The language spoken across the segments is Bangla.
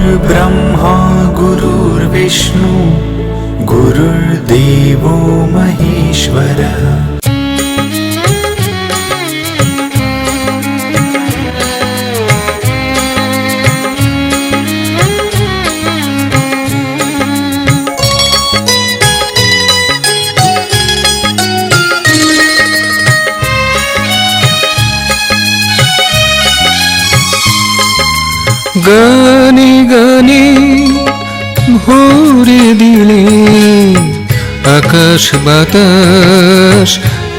गुरुर्ब्रह्मा गुरुर्विष्णु गुरुर्देवो महेश्वरः। গানে গানে ভরে দিলে আকাশ বাতাস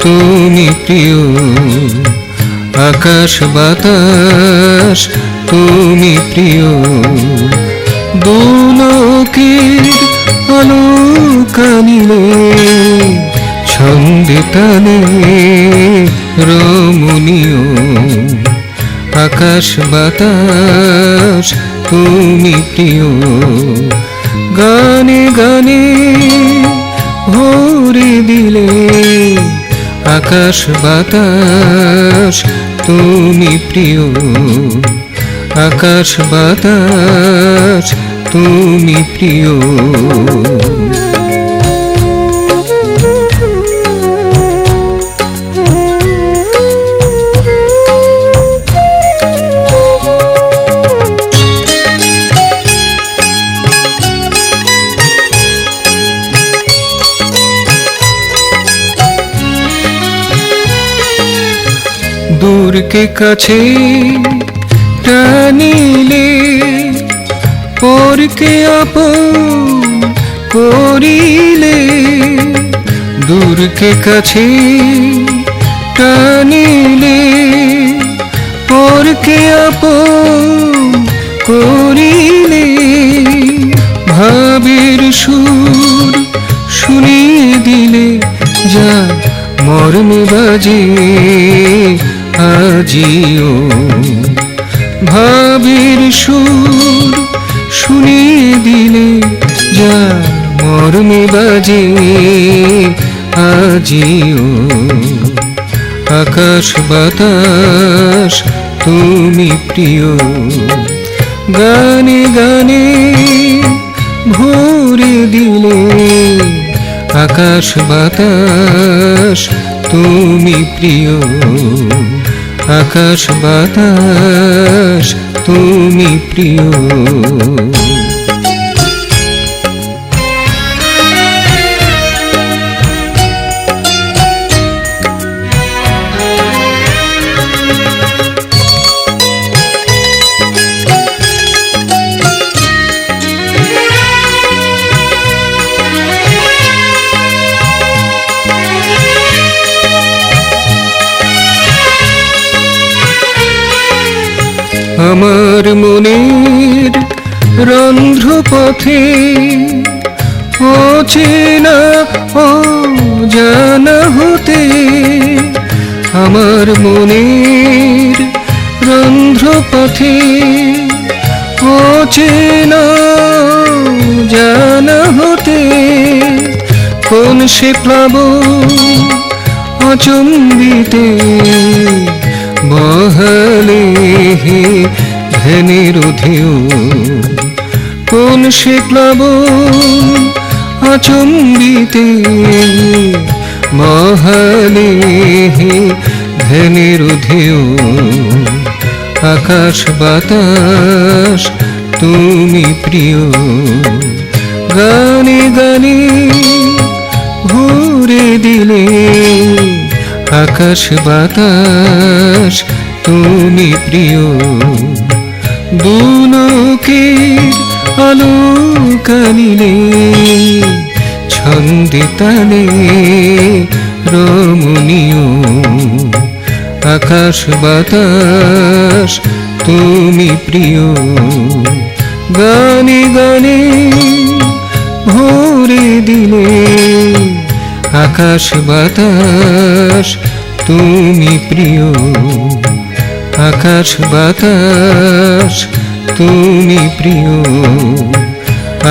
তুমি প্রিয়, আকাশ বাতাস তুমি প্রিয়। দুলোকের আলোকা নিলে ছন্দে তালে রমণীয়, আকাশ বাতাস তুমি প্রিয়। গানে গানে ভরে দিলে আকাশ বাতাস তুমি প্রিয়, আকাশ বাতাস তুমি প্রিয়। দূরকে কাছে টানিলে পরকে আপন করিলে, দূরকে কাছে টানিলে পরকে আপন করিলে, ভাবের সুর শুনিয়ে দিলে যা মর্মে বাজে আজিও। ভাবের সুর শুনিয়ে দিলে যা মর্মে বাজে আজিও। আকাশ বাতাস তুমি প্রিয়, গানে গানে ভরে দিলে আকাশ বাতাস তুমি প্রিয়, আকাশ বাতাস তুমি প্রিয়। আমার মনের রন্ধ্রপথে অচেনা অজানা হতে, আমার মনের রন্ধ্রপথে অচেনা জানা হতে, কোন সে প্লাবন অচম্বিতে বহালে ধ্যানের ঢেউ, কোন সে প্লাবন অচম্বিতে বহালে ধ্যানের ঢেউ। আকাশ বাতাস তুমি প্রিয়, গানে গানে ভরে দিলে আকাশ বাতাস তুমি প্রিয়। দুলোকের আলোকা নিলে ছন্দে তালে রমণীয়, আকাশ বাতাস তুমি প্রিয়। গানে গানে ভরে দিলে আকাশ বাতাস তুমি প্রিয়, আকাশ বাতাস তুমি প্রিয়,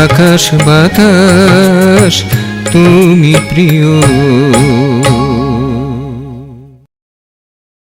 আকাশ বাতাস তুমি প্রিয়।